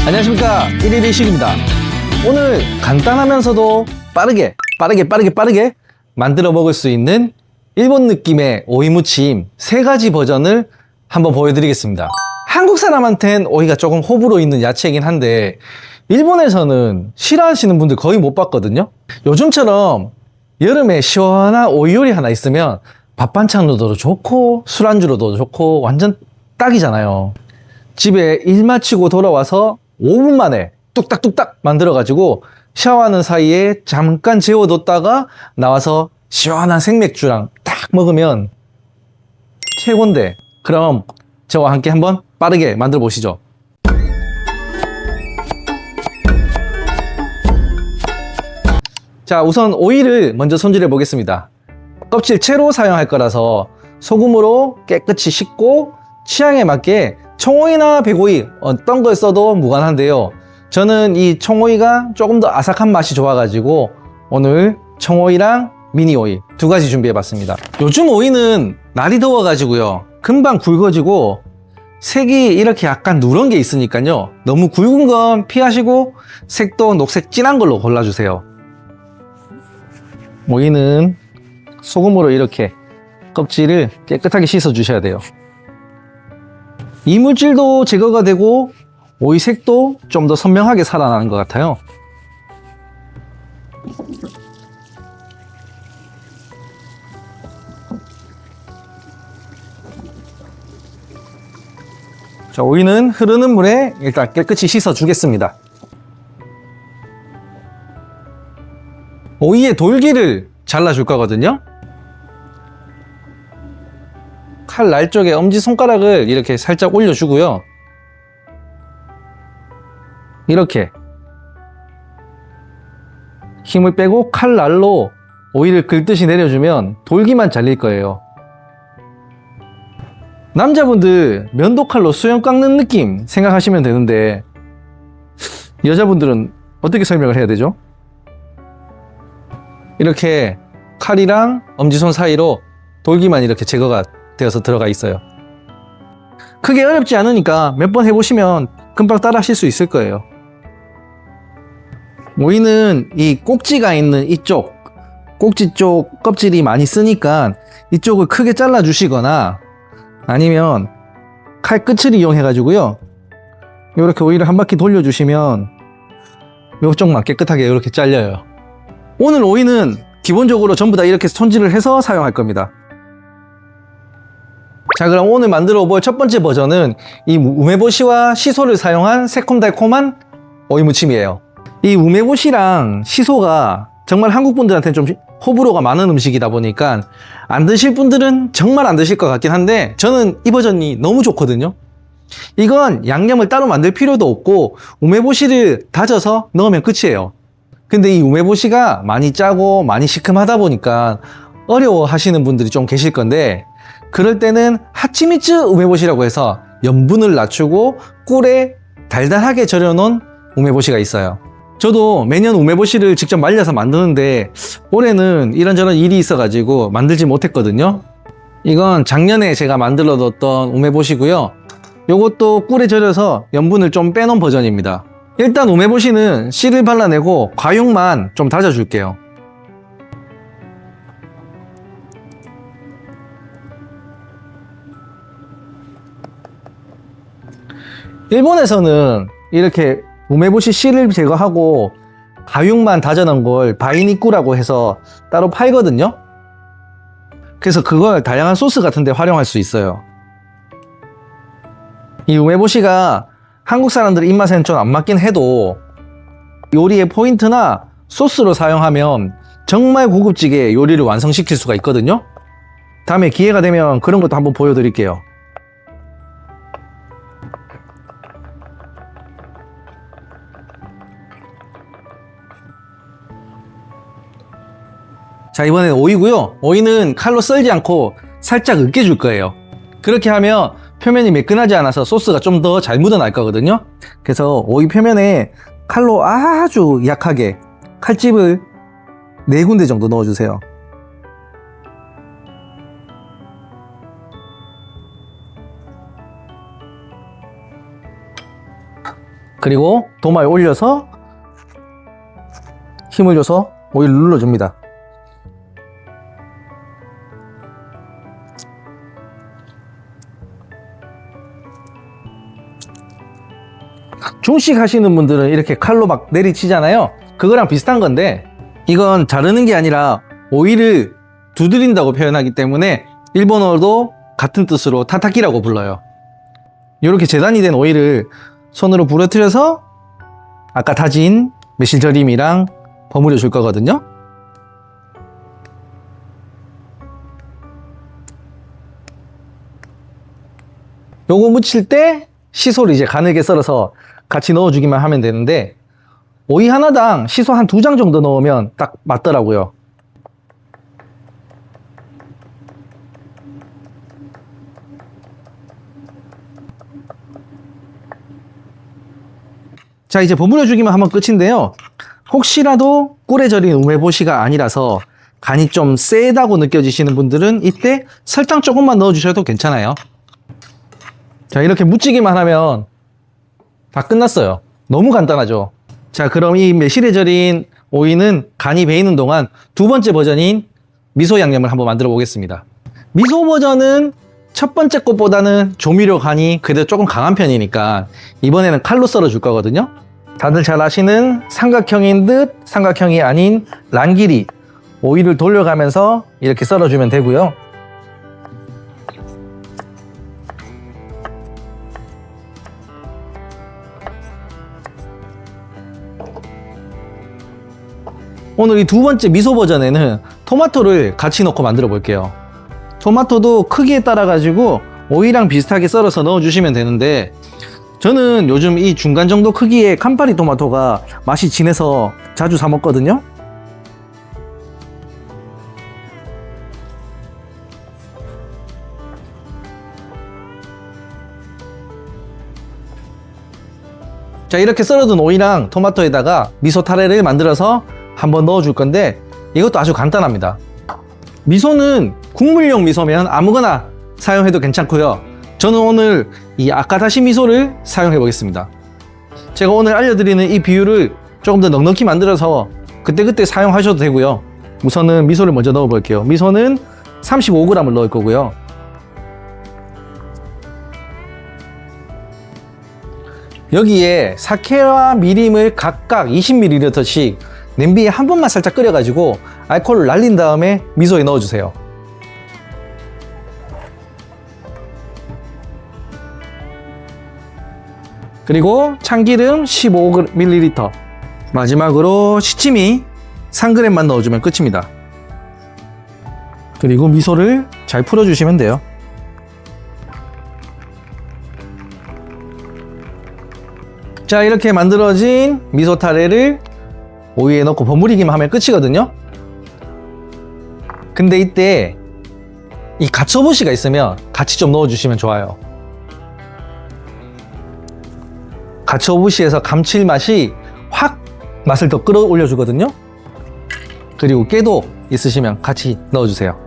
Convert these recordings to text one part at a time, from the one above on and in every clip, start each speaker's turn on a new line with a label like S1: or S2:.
S1: 안녕하십니까, 1일 1식입니다. 오늘 간단하면서도 빠르게 만들어 먹을 수 있는 일본 느낌의 오이무침 3가지 버전을 한번 보여드리겠습니다. 한국 사람한텐 오이가 조금 호불호 있는 야채이긴 한데 일본에서는 싫어하시는 분들 거의 못 봤거든요. 요즘처럼 여름에 시원한 오이 요리 하나 있으면 밥 반찬으로도 좋고 술안주로도 좋고 완전 딱이잖아요. 집에 일 마치고 돌아와서 5분 만에 뚝딱뚝딱 만들어가지고 샤워하는 사이에 잠깐 재워뒀다가 나와서 시원한 생맥주랑 딱 먹으면 최고인데, 그럼 저와 함께 한번 빠르게 만들어 보시죠. 자, 우선 오이를 먼저 손질해 보겠습니다. 껍질 채로 사용할 거라서 소금으로 깨끗이 씻고 취향에 맞게 청오이나 백오이 어떤 걸 써도 무관한데요. 저는 이 청오이가 조금 더 아삭한 맛이 좋아가지고 오늘 청오이랑 미니오이 2가지 준비해 봤습니다. 요즘 오이는 날이 더워가지고요 금방 굵어지고 색이 이렇게 약간 누런 게 있으니까요, 너무 굵은 건 피하시고 색도 녹색 진한 걸로 골라주세요. 오이는 소금으로 이렇게 껍질을 깨끗하게 씻어 주셔야 돼요. 이물질도 제거가 되고 오이 색도 좀 더 선명하게 살아나는 것 같아요. 자, 오이는 흐르는 물에 일단 깨끗이 씻어 주겠습니다. 오이의 돌기를 잘라 줄 거거든요. 칼 날 쪽에 엄지손가락을 이렇게 살짝 올려주고요. 이렇게 힘을 빼고 칼 날로 오이를 긁듯이 내려주면 돌기만 잘릴 거예요. 남자분들 면도칼로 수염 깎는 느낌 생각하시면 되는데 여자분들은 어떻게 설명을 해야 되죠? 이렇게 칼이랑 엄지손 사이로 돌기만 이렇게 제거가 되어서 들어가 있어요. 크게 어렵지 않으니까 몇 번 해보시면 금방 따라 하실 수 있을 거예요. 오이는 이 꼭지가 있는 이쪽, 꼭지 쪽 껍질이 많이 쓰니까 이쪽을 크게 잘라 주시거나 아니면 칼 끝을 이용해 가지고요 이렇게 오이를 한 바퀴 돌려 주시면 이쪽만 깨끗하게 이렇게 잘려요. 오늘 오이는 기본적으로 전부 다 이렇게 손질을 해서 사용할 겁니다. 자, 그럼 오늘 만들어 볼 첫 번째 버전은 이 우메보시와 시소를 사용한 새콤달콤한 오이 무침이에요. 이 우메보시랑 시소가 정말 한국 분들한테는 좀 호불호가 많은 음식이다 보니까 안 드실 분들은 정말 안 드실 것 같긴 한데 저는 이 버전이 너무 좋거든요. 이건 양념을 따로 만들 필요도 없고 우메보시를 다져서 넣으면 끝이에요. 근데 이 우메보시가 많이 짜고 많이 시큼하다 보니까 어려워 하시는 분들이 좀 계실 건데, 그럴 때는 하치미츠 우메보시라고 해서 염분을 낮추고 꿀에 달달하게 절여놓은 우메보시가 있어요. 저도 매년 우메보시를 직접 말려서 만드는데 올해는 이런저런 일이 있어가지고 만들지 못했거든요. 이건 작년에 제가 만들어뒀던 우메보시고요. 요것도 꿀에 절여서 염분을 좀 빼놓은 버전입니다. 일단 우메보시는 씨를 발라내고 과육만 좀 다져줄게요. 일본에서는 이렇게 우메보시 씨를 제거하고 과육만 다져놓은 걸 바이니꾸라고 해서 따로 팔거든요. 그래서 그걸 다양한 소스 같은 데 활용할 수 있어요. 이 우메보시가 한국 사람들 입맛에는 좀 안 맞긴 해도 요리의 포인트나 소스로 사용하면 정말 고급지게 요리를 완성시킬 수가 있거든요. 다음에 기회가 되면 그런 것도 한번 보여드릴게요. 자, 이번엔 오이고요. 오이는 칼로 썰지 않고 살짝 으깨줄 거예요. 그렇게 하면 표면이 매끈하지 않아서 소스가 좀 더 잘 묻어날 거거든요. 그래서 오이 표면에 칼로 아주 약하게 칼집을 4군데 정도 넣어주세요. 그리고 도마에 올려서 힘을 줘서 오이를 눌러줍니다. 중식 하시는 분들은 이렇게 칼로 막 내리치잖아요. 그거랑 비슷한 건데 이건 자르는 게 아니라 오이를 두드린다고 표현하기 때문에 일본어도 같은 뜻으로 타타키라고 불러요. 이렇게 재단이 된 오이를 손으로 부러뜨려서 아까 다진 매실절임이랑 버무려 줄 거거든요. 요거 무칠 때 시소를 이제 가늘게 썰어서 같이 넣어주기만 하면 되는데 오이 하나당 시소 한 2장 정도 넣으면 딱 맞더라고요. 자, 이제 버무려 주기만 하면 끝인데요. 혹시라도 꿀에 절인 우메보시가 아니라서 간이 좀 세다고 느껴지시는 분들은 이때 설탕 조금만 넣어주셔도 괜찮아요. 자, 이렇게 무치기만 하면 다 끝났어요. 너무 간단하죠. 자, 그럼 이 매실에 절인 오이는 간이 배이는 동안 두 번째 버전인 미소 양념을 한번 만들어 보겠습니다. 미소 버전은 첫 번째 것보다는 조미료 간이 그래도 조금 강한 편이니까 이번에는 칼로 썰어 줄 거거든요. 다들 잘 아시는 삼각형인 듯 삼각형이 아닌 란길이 오이를 돌려가면서 이렇게 썰어 주면 되고요. 오늘 이 두 번째 미소 버전에는 토마토를 같이 넣고 만들어 볼게요. 토마토도 크기에 따라 가지고 오이랑 비슷하게 썰어서 넣어 주시면 되는데 저는 요즘 이 중간 정도 크기의 캄파리 토마토가 맛이 진해서 자주 사 먹거든요. 자, 이렇게 썰어둔 오이랑 토마토에다가 미소 타레를 만들어서 한번 넣어 줄 건데 이것도 아주 간단합니다. 미소는 국물용 미소면 아무거나 사용해도 괜찮고요. 저는 오늘 이 아카다시 미소를 사용해 보겠습니다. 제가 오늘 알려드리는 이 비율을 조금 더 넉넉히 만들어서 그때그때 사용하셔도 되고요. 우선은 미소를 먼저 넣어 볼게요. 미소는 35g을 넣을 거고요. 여기에 사케와 미림을 각각 20ml씩 냄비에 한 번만 살짝 끓여가지고 알코올을 날린 다음에 미소에 넣어주세요. 그리고 참기름 15ml, 마지막으로 시치미 3g만 넣어주면 끝입니다. 그리고 미소를 잘 풀어주시면 돼요. 자, 이렇게 만들어진 미소 타레를 오이에 넣고 버무리기만 하면 끝이거든요. 근데 이때 이 가츠오부시가 있으면 같이 좀 넣어주시면 좋아요. 가츠오부시에서 감칠맛이 확 맛을 더 끌어올려 주거든요. 그리고 깨도 있으시면 같이 넣어주세요.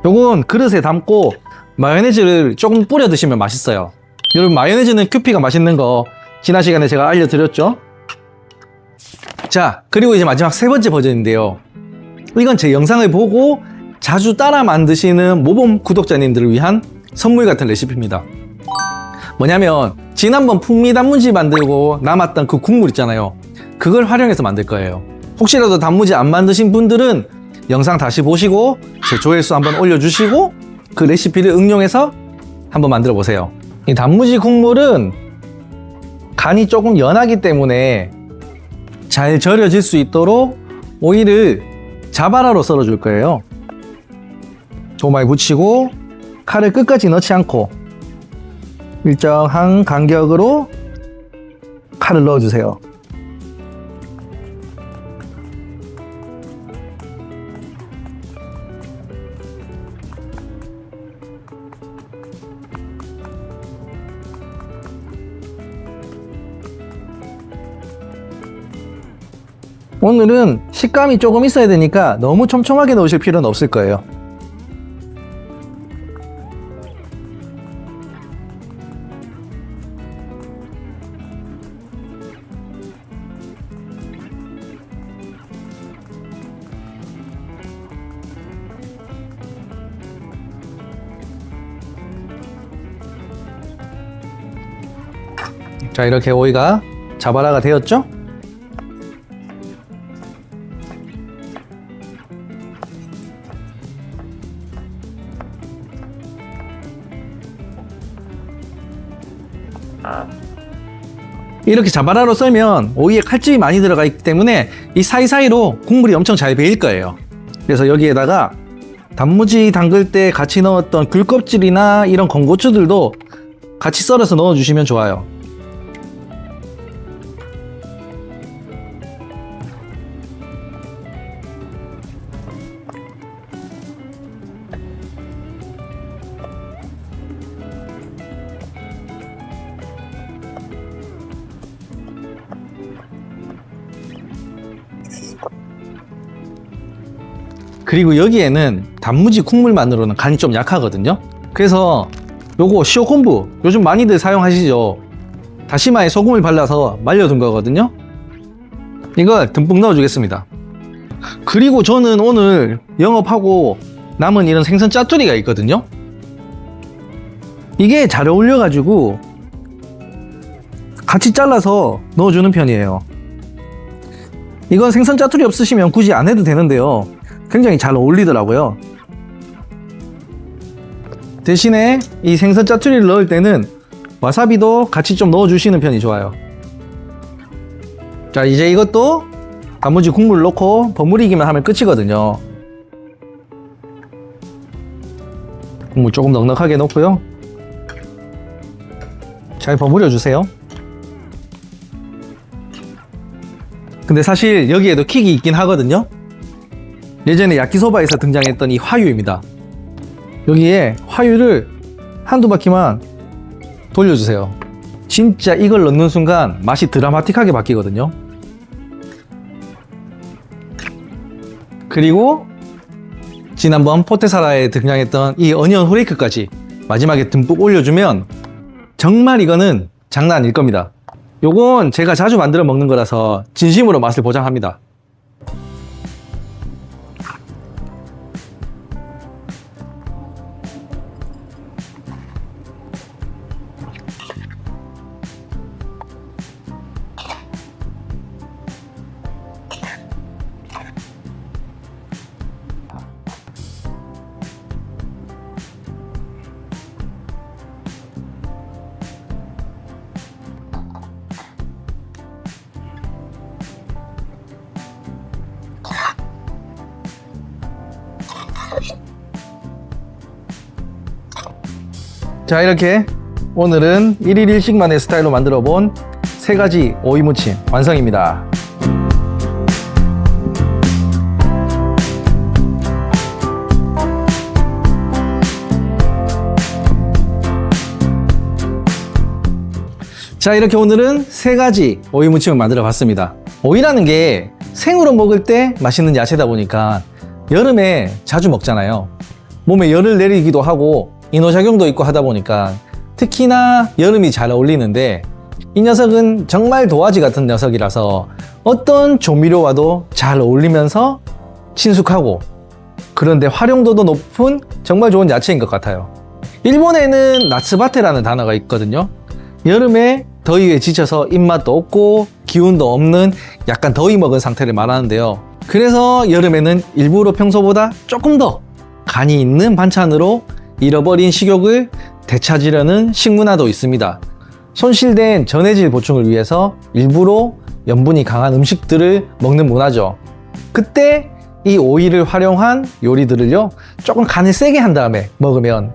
S1: 요건 그릇에 담고 마요네즈를 조금 뿌려 드시면 맛있어요. 여러분, 마요네즈는 큐피가 맛있는 거 지난 시간에 제가 알려드렸죠. 자, 그리고 이제 마지막 세 번째 버전인데요. 이건 제 영상을 보고 자주 따라 만드시는 모범 구독자님들을 위한 선물 같은 레시피입니다. 뭐냐면 지난번 풍미 단무지 만들고 남았던 그 국물 있잖아요. 그걸 활용해서 만들 거예요. 혹시라도 단무지 안 만드신 분들은 영상 다시 보시고 제 조회수 한번 올려주시고 그 레시피를 응용해서 한번 만들어 보세요. 이 단무지 국물은 간이 조금 연하기 때문에 잘 절여질 수 있도록 오이를 자바라로 썰어 줄 거예요. 도마에 붙이고 칼을 끝까지 넣지 않고 일정한 간격으로 칼을 넣어 주세요. 오늘은 식감이 조금 있어야 되니까 너무 촘촘하게 넣으실 필요는 없을 거예요. 자, 이렇게 오이가 자바라가 되었죠? 이렇게 자바라로 썰면 오이에 칼집이 많이 들어가 있기 때문에 이 사이사이로 국물이 엄청 잘 배일 거예요. 그래서 여기에다가 단무지 담글 때 같이 넣었던 귤껍질이나 이런 건고추들도 같이 썰어서 넣어주시면 좋아요. 그리고 여기에는 단무지 국물만으로는 간이 좀 약하거든요. 그래서 요거 시오콤부 요즘 많이들 사용하시죠. 다시마에 소금을 발라서 말려둔 거거든요. 이걸 듬뿍 넣어주겠습니다. 그리고 저는 오늘 영업하고 남은 이런 생선 짜투리가 있거든요. 이게 잘 어울려가지고 같이 잘라서 넣어주는 편이에요. 이건 생선 짜투리 없으시면 굳이 안 해도 되는데요, 굉장히 잘 어울리더라고요. 대신에 이 생선 짜투리를 넣을 때는 와사비도 같이 좀 넣어주시는 편이 좋아요. 자, 이제 이것도 단무지 국물 넣고 버무리기만 하면 끝이거든요. 국물 조금 넉넉하게 넣고요. 잘 버무려 주세요. 근데 사실 여기에도 킥이 있긴 하거든요. 예전에 야키소바에서 등장했던 이 화유입니다. 여기에 화유를 한두 바퀴만 돌려주세요. 진짜 이걸 넣는 순간 맛이 드라마틱하게 바뀌거든요. 그리고 지난번 포테사라에 등장했던 이 어니언 후레이크까지 마지막에 듬뿍 올려주면 정말 이거는 장난 아닐 겁니다. 요건 제가 자주 만들어 먹는 거라서 진심으로 맛을 보장합니다. 자, 이렇게 오늘은 1일 1식만의 스타일로 만들어 본 3가지 오이무침 완성입니다. 자, 이렇게 오늘은 3가지 오이무침을 만들어 봤습니다. 오이라는 게 생으로 먹을 때 맛있는 야채다 보니까 여름에 자주 먹잖아요. 몸에 열을 내리기도 하고 이노작용도 있고 하다 보니까 특히나 여름이 잘 어울리는데, 이 녀석은 정말 도화지 같은 녀석이라서 어떤 조미료와도 잘 어울리면서 친숙하고, 그런데 활용도도 높은 정말 좋은 야채인 것 같아요. 일본에는 나츠바테라는 단어가 있거든요. 여름에 더위에 지쳐서 입맛도 없고 기운도 없는 약간 더위 먹은 상태를 말하는데요. 그래서 여름에는 일부러 평소보다 조금 더 간이 있는 반찬으로 잃어버린 식욕을 되찾으려는 식문화도 있습니다. 손실된 전해질 보충을 위해서 일부러 염분이 강한 음식들을 먹는 문화죠. 그때 이 오이를 활용한 요리들을요, 조금 간을 세게 한 다음에 먹으면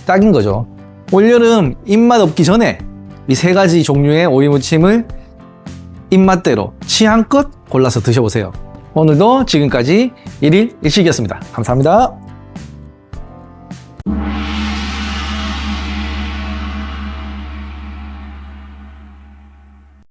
S1: 딱인 거죠. 올여름 입맛 없기 전에 이 3가지 종류의 오이 무침을 입맛대로 취향껏 골라서 드셔보세요. 오늘도 지금까지 1일 1식이었습니다. 감사합니다.